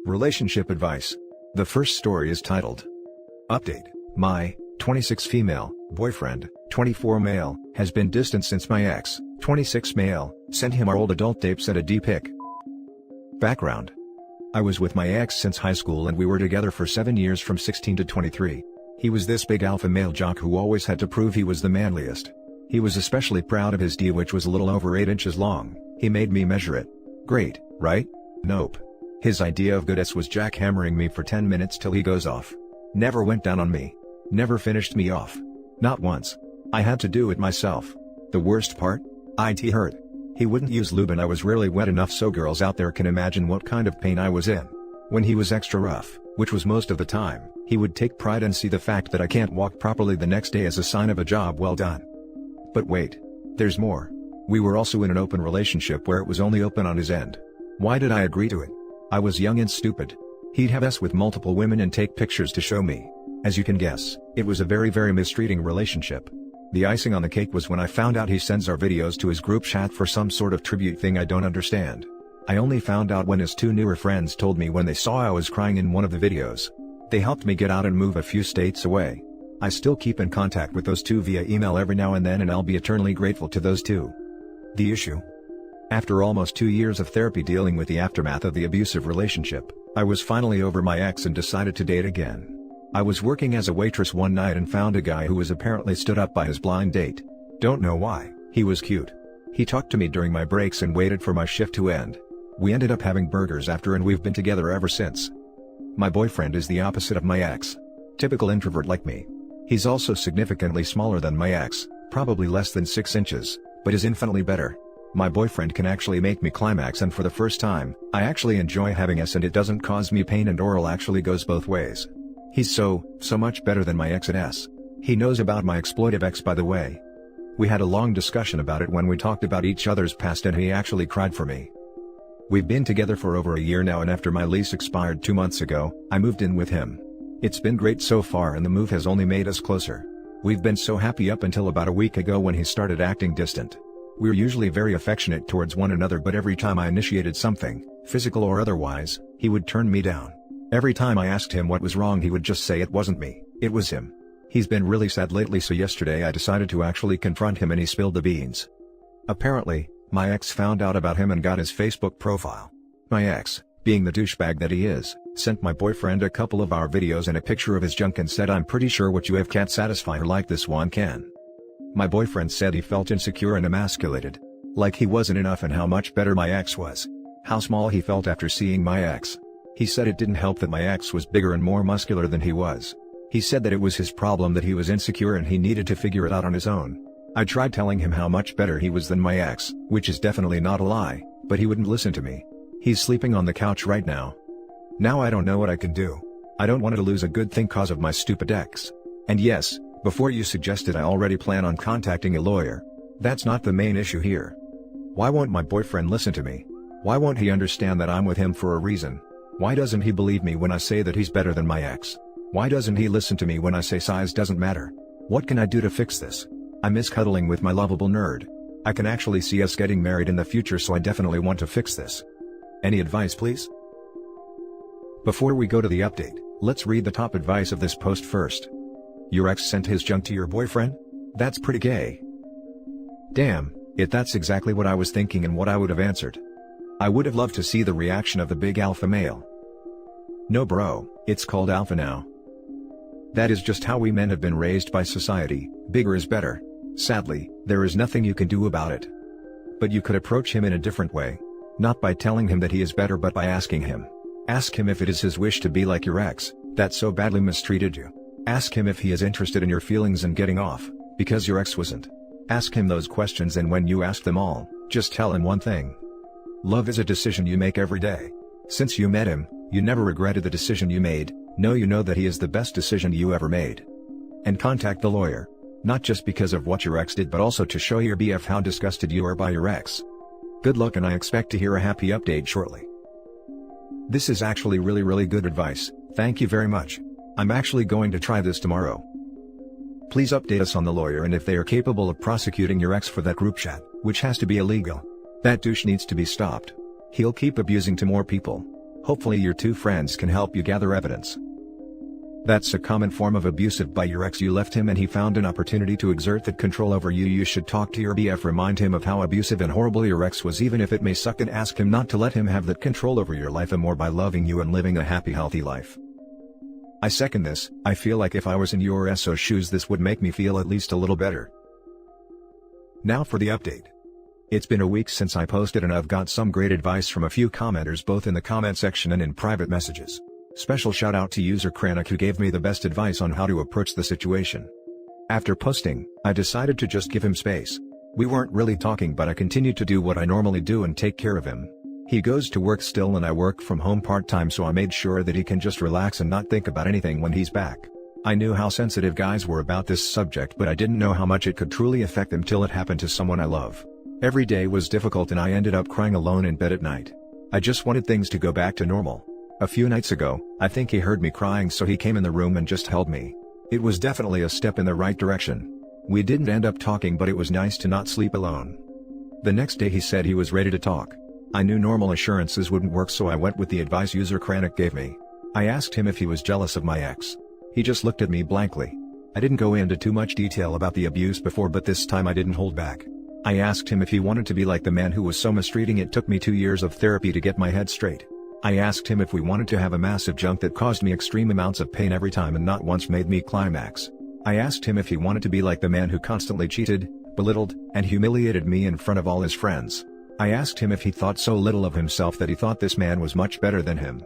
Relationship advice. The first story is titled, Update. My 26 female boyfriend, 24 male, has been distant since my ex, 26 male, sent him our old adult tapes and a D-pic. Background. I was with my ex since high school and we were together for 7 years from 16 to 23. He was this big alpha male jock who always had to prove he was the manliest. He was especially proud of his D, which was a little over 8 inches long. He made me measure it. Great, right? Nope. His idea of goodness was jackhammering me for 10 minutes till he goes off. Never went down on me. Never finished me off. Not once. I had to do it myself. The worst part? It hurt. He wouldn't use lube and I was rarely wet enough, so girls out there can imagine what kind of pain I was in. When he was extra rough, which was most of the time, he would take pride and see the fact that I can't walk properly the next day as a sign of a job well done. But wait. There's more. We were also in an open relationship where it was only open on his end. Why did I agree to it? I was young and stupid. He'd have sex with multiple women and take pictures to show me. As you can guess, it was a very mistreating relationship. The icing on the cake was when I found out he sends our videos to his group chat for some sort of tribute thing I don't understand. I only found out when his two newer friends told me when they saw I was crying in one of the videos. They helped me get out and move a few states away. I still keep in contact with those two via email every now and then, and I'll be eternally grateful to those two. The issue? After almost 2 years of therapy dealing with the aftermath of the abusive relationship, I was finally over my ex and decided to date again. I was working as a waitress one night and found a guy who was apparently stood up by his blind date. Don't know why. He was cute. He talked to me during my breaks and waited for my shift to end. We ended up having burgers after and we've been together ever since. My boyfriend is the opposite of my ex. Typical introvert like me. He's also significantly smaller than my ex, probably less than 6 inches, but is infinitely better. My boyfriend can actually make me climax, and for the first time, I actually enjoy having sex and it doesn't cause me pain, and oral actually goes both ways. He's so much better than my ex at S. He knows about my exploitive ex, by the way. We had a long discussion about it when we talked about each other's past and he actually cried for me. We've been together for over a year now, and after my lease expired 2 months ago, I moved in with him. It's been great so far and the move has only made us closer. We've been so happy up until about a week ago when he started acting distant. We're usually very affectionate towards one another, but every time I initiated something, physical or otherwise, he would turn me down. Every time I asked him what was wrong, he would just say it wasn't me, it was him. He's been really sad lately, so yesterday I decided to actually confront him and he spilled the beans. Apparently, my ex found out about him and got his Facebook profile. My ex, being the douchebag that he is, sent my boyfriend a couple of our videos and a picture of his junk and said, "I'm pretty sure what you have can't satisfy her like this one can." My boyfriend said he felt insecure and emasculated. Like he wasn't enough and how much better my ex was. How small he felt after seeing my ex. He said it didn't help that my ex was bigger and more muscular than he was. He said that it was his problem, that he was insecure and he needed to figure it out on his own. I tried telling him how much better he was than my ex, which is definitely not a lie, but he wouldn't listen to me. He's sleeping on the couch right now. Now I don't know what I can do. I don't want to lose a good thing cause of my stupid ex. And yes, before you suggested, I already plan on contacting a lawyer. That's not the main issue here. Why won't my boyfriend listen to me? Why won't he understand that I'm with him for a reason? Why doesn't he believe me when I say that he's better than my ex? Why doesn't he listen to me when I say size doesn't matter? What can I do to fix this? I miss cuddling with my lovable nerd. I can actually see us getting married in the future, so I definitely want to fix this. Any advice, please? Before we go to the update, let's read the top advice of this post first. Your ex sent his junk to your boyfriend? That's pretty gay. Damn, that's exactly what I was thinking and what I would have answered. I would have loved to see the reaction of the big alpha male. No bro, it's called alpha now. That is just how we men have been raised by society, bigger is better. Sadly, there is nothing you can do about it. But you could approach him in a different way. Not by telling him that he is better, but by asking him. Ask him if it is his wish to be like your ex, that so badly mistreated you. Ask him if he is interested in your feelings and getting off, because your ex wasn't. Ask him those questions, and when you ask them all, just tell him one thing. Love is a decision you make every day. Since you met him, you never regretted the decision you made. No, you know that he is the best decision you ever made. And contact the lawyer. Not just because of what your ex did, but also to show your BF how disgusted you are by your ex. Good luck, and I expect to hear a happy update shortly. This is actually really good advice, thank you very much. I'm actually going to try this tomorrow. Please update us on the lawyer and if they are capable of prosecuting your ex for that group chat, which has to be illegal. That douche needs to be stopped. He'll keep abusing to more people. Hopefully your two friends can help you gather evidence. That's a common form of abusive by your ex. You left him and he found an opportunity to exert that control over you. You should talk to your BF, remind him of how abusive and horrible your ex was, even if it may suck, and ask him not to let him have that control over your life and more by loving you and living a happy, healthy life. I second this. I feel like if I was in your SO's shoes, this would make me feel at least a little better. Now for the update. It's been a week since I posted and I've got some great advice from a few commenters both in the comment section and in private messages. Special shout out to user Kranik who gave me the best advice on how to approach the situation. After posting, I decided to just give him space. We weren't really talking, but I continued to do what I normally do and take care of him. He goes to work still and I work from home part-time, so I made sure that he can just relax and not think about anything when he's back. I knew how sensitive guys were about this subject, but I didn't know how much it could truly affect them till it happened to someone I love. Every day was difficult and I ended up crying alone in bed at night. I just wanted things to go back to normal. A few nights ago, I think he heard me crying, so he came in the room and just held me. It was definitely a step in the right direction. We didn't end up talking, but it was nice to not sleep alone. The next day he said he was ready to talk. I knew normal assurances wouldn't work, so I went with the advice user Kranik gave me. I asked him if he was jealous of my ex. He just looked at me blankly. I didn't go into too much detail about the abuse before, but this time I didn't hold back. I asked him if he wanted to be like the man who was so mistreating. It took me 2 years of therapy to get my head straight. I asked him if we wanted to have a massive junk that caused me extreme amounts of pain every time and not once made me climax. I asked him if he wanted to be like the man who constantly cheated, belittled, and humiliated me in front of all his friends. I asked him if he thought so little of himself that he thought this man was much better than him.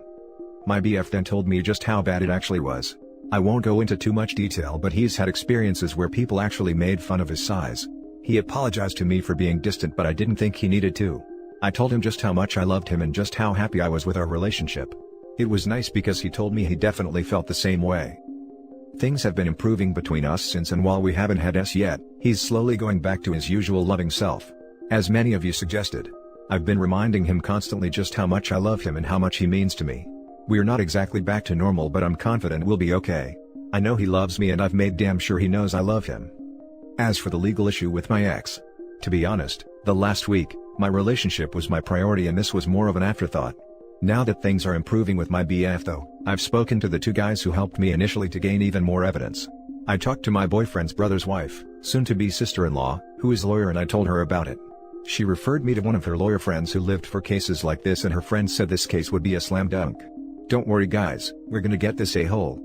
My BF then told me just how bad it actually was. I won't go into too much detail, but he's had experiences where people actually made fun of his size. He apologized to me for being distant, but I didn't think he needed to. I told him just how much I loved him and just how happy I was with our relationship. It was nice because he told me he definitely felt the same way. Things have been improving between us since, and while we haven't had S yet, he's slowly going back to his usual loving self. As many of you suggested, I've been reminding him constantly just how much I love him and how much he means to me. We're not exactly back to normal, but I'm confident we'll be okay. I know he loves me and I've made damn sure he knows I love him. As for the legal issue with my ex, to be honest, the last week, my relationship was my priority and this was more of an afterthought. Now that things are improving with my BF though, I've spoken to the two guys who helped me initially to gain even more evidence. I talked to my boyfriend's brother's wife, soon-to-be sister-in-law, who is a lawyer, and I told her about it. She referred me to one of her lawyer friends who lived for cases like this, and her friend said this case would be a slam dunk. Don't worry guys, we're gonna get this a-hole.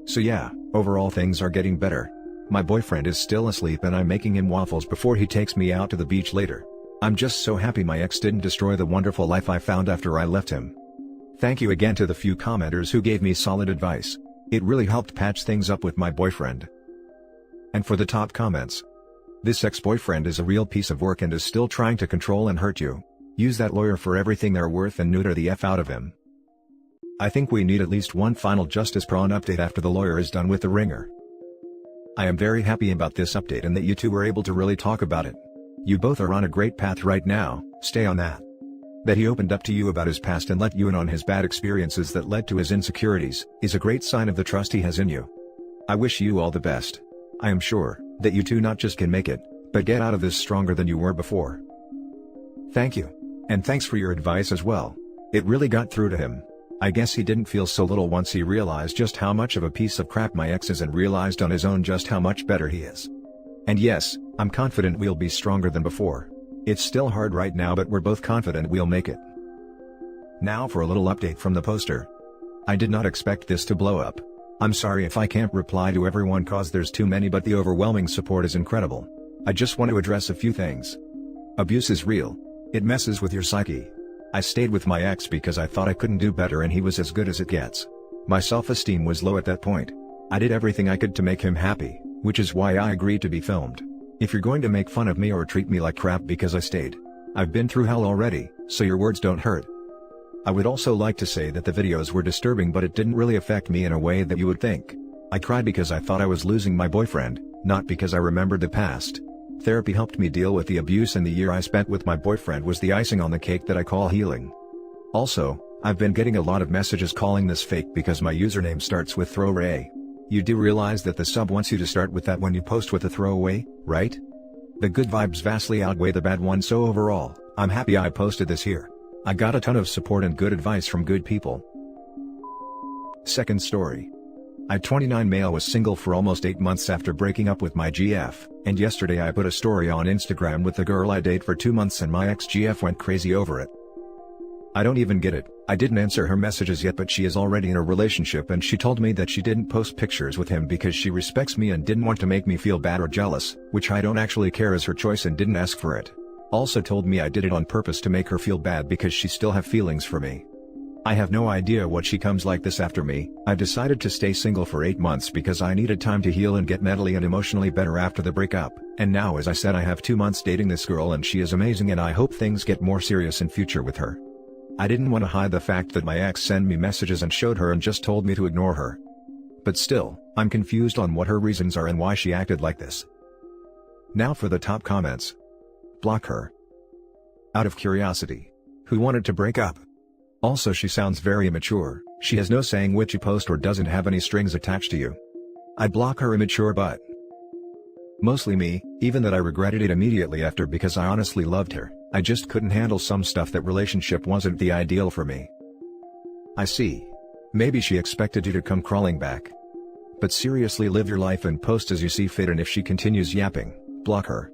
So yeah, overall things are getting better. My boyfriend is still asleep and I'm making him waffles before he takes me out to the beach later. I'm just so happy my ex didn't destroy the wonderful life I found after I left him. Thank you again to the few commenters who gave me solid advice. It really helped patch things up with my boyfriend. And for the top comments. This ex-boyfriend is a real piece of work and is still trying to control and hurt you. Use that lawyer for everything they're worth and neuter the F out of him. I think we need at least one final Justice Prawn update after the lawyer is done with the ringer. I am very happy about this update and that you two were able to really talk about it. You both are on a great path right now, stay on that. That he opened up to you about his past and let you in on his bad experiences that led to his insecurities, is a great sign of the trust he has in you. I wish you all the best. I am sure that you two not just can make it, but get out of this stronger than you were before. Thank you. And thanks for your advice as well. It really got through to him. I guess he didn't feel so little once he realized just how much of a piece of crap my ex is and realized on his own just how much better he is. And yes, I'm confident we'll be stronger than before. It's still hard right now, but we're both confident we'll make it. Now for a little update from the poster. I did not expect this to blow up. I'm sorry if I can't reply to everyone cause there's too many, but the overwhelming support is incredible. I just want to address a few things. Abuse is real. It messes with your psyche. I stayed with my ex because I thought I couldn't do better and he was as good as it gets. My self-esteem was low at that point. I did everything I could to make him happy, which is why I agreed to be filmed. If you're going to make fun of me or treat me like crap because I stayed, I've been through hell already, so your words don't hurt. I would also like to say that the videos were disturbing, but it didn't really affect me in a way that you would think. I cried because I thought I was losing my boyfriend, not because I remembered the past. Therapy helped me deal with the abuse, and the year I spent with my boyfriend was the icing on the cake that I call healing. Also, I've been getting a lot of messages calling this fake because my username starts with throwaway. You do realize that the sub wants you to start with that when you post with a throwaway, right? The good vibes vastly outweigh the bad ones, so overall, I'm happy I posted this here. I got a ton of support and good advice from good people. Second story. I 29 male was single for almost 8 months after breaking up with my GF, and yesterday I put a story on Instagram with the girl I date for 2 months and my ex-GF went crazy over it. I don't even get it. I didn't answer her messages yet, but she is already in a relationship and she told me that she didn't post pictures with him because she respects me and didn't want to make me feel bad or jealous, which I don't actually care, as her choice, and didn't ask for it. Also told me I did it on purpose to make her feel bad because she still have feelings for me. I have no idea what she comes like this after me. I decided to stay single for 8 months because I needed time to heal and get mentally and emotionally better after the breakup, and now, as I said, I have 2 months dating this girl and she is amazing and I hope things get more serious in future with her. I didn't want to hide the fact that my ex sent me messages and showed her and just told me to ignore her. But still, I'm confused on what her reasons are and why she acted like this. Now for the top comments. Block her. Out of curiosity. Who wanted to break up? Also, she sounds very immature. She has no saying which you post or doesn't have any strings attached to you. I block her immature butt. Mostly me, even that I regretted it immediately after because I honestly loved her. I just couldn't handle some stuff. That relationship wasn't the ideal for me. I see. Maybe she expected you to come crawling back. But seriously, live your life and post as you see fit, and if she continues yapping, block her.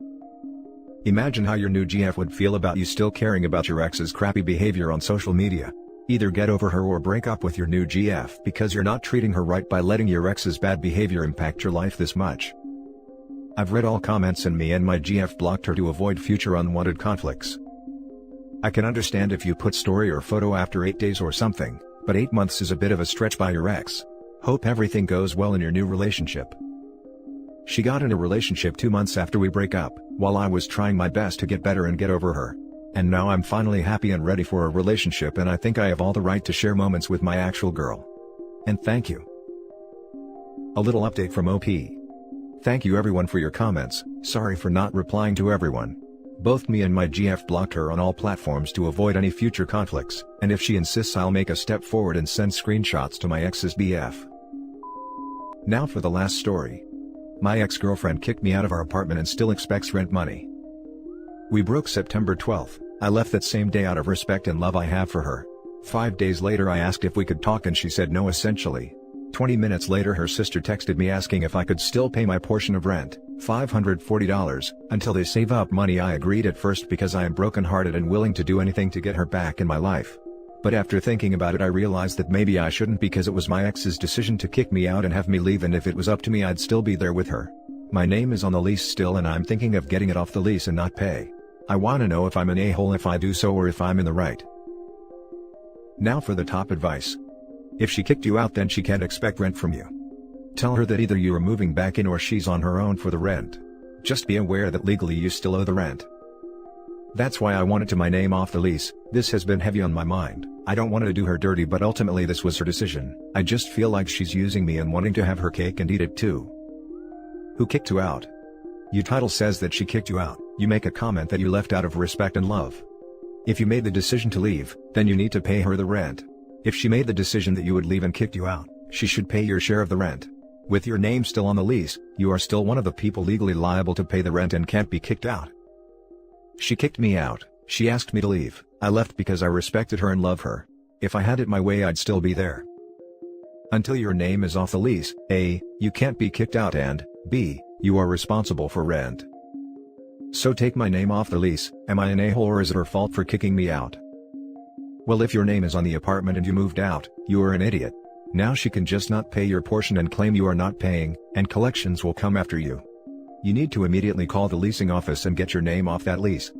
Imagine how your new GF would feel about you still caring about your ex's crappy behavior on social media. Either get over her or break up with your new GF because you're not treating her right by letting your ex's bad behavior impact your life this much. I've read all comments and me and my GF blocked her to avoid future unwanted conflicts. I can understand if you put story or photo after 8 days or something, but 8 months is a bit of a stretch by your ex. Hope everything goes well in your new relationship. She got in a relationship 2 months after we break up, while I was trying my best to get better and get over her. And now I'm finally happy and ready for a relationship, and I think I have all the right to share moments with my actual girl. And thank you. A little update from OP. Thank you everyone for your comments. Sorry for not replying to everyone. Both me and my GF blocked her on all platforms to avoid any future conflicts, and if she insists I'll make a step forward and send screenshots to my ex's BF. Now for the last story. My ex-girlfriend kicked me out of our apartment and still expects rent money. We broke September 12th. I left that same day out of respect and love I have for her. 5 days later I asked if we could talk and she said no essentially. 20 minutes later her sister texted me asking if I could still pay my portion of rent, $540, until they save up money. I agreed at first because I am brokenhearted and willing to do anything to get her back in my life. But after thinking about it I realized that maybe I shouldn't, because it was my ex's decision to kick me out and have me leave, and if it was up to me I'd still be there with her. My name is on the lease still and I'm thinking of getting it off the lease and not pay. I wanna know if I'm an a-hole if I do so or if I'm in the right. Now for the top advice. If she kicked you out then she can't expect rent from you. Tell her that either you are moving back in or she's on her own for the rent. Just be aware that legally you still owe the rent. That's why I wanted to my name off the lease. This has been heavy on my mind. I don't want to do her dirty, but ultimately this was her decision. I just feel like she's using me and wanting to have her cake and eat it too. Who kicked you out? Your title says that she kicked you out. You make a comment that you left out of respect and love. If you made the decision to leave, then you need to pay her the rent. If she made the decision that you would leave and kicked you out, she should pay your share of the rent. With your name still on the lease, you are still one of the people legally liable to pay the rent and can't be kicked out. She kicked me out. She asked me to leave. I left because I respected her and love her. If I had it my way I'd still be there. Until your name is off the lease, A, you can't be kicked out, and B, you are responsible for rent. So take my name off the lease. Am I an a-hole or is it her fault for kicking me out? Well, if your name is on the apartment and you moved out, you are an idiot. Now she can just not pay your portion and claim you are not paying, and collections will come after you. You need to immediately call the leasing office and get your name off that lease.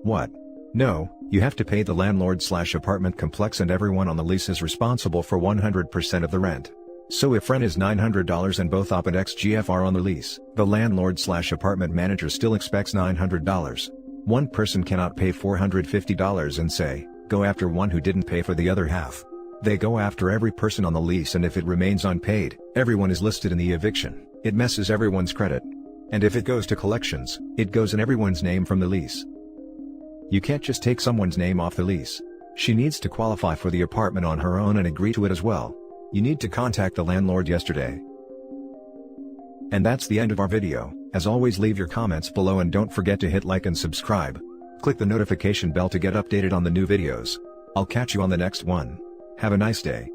What? No, you have to pay the landlord/apartment complex, and everyone on the lease is responsible for 100% of the rent. So if rent is $900 and both OP and ExGF are on the lease, the landlord/apartment manager still expects $900. One person cannot pay $450 and say, go after one who didn't pay for the other half. They go after every person on the lease, and if it remains unpaid, everyone is listed in the eviction. It messes everyone's credit. And if it goes to collections, it goes in everyone's name from the lease. You can't just take someone's name off the lease. She needs to qualify for the apartment on her own and agree to it as well. You need to contact the landlord yesterday. And that's the end of our video. As always, leave your comments below and don't forget to hit like and subscribe. Click the notification bell to get updated on the new videos. I'll catch you on the next one. Have a nice day.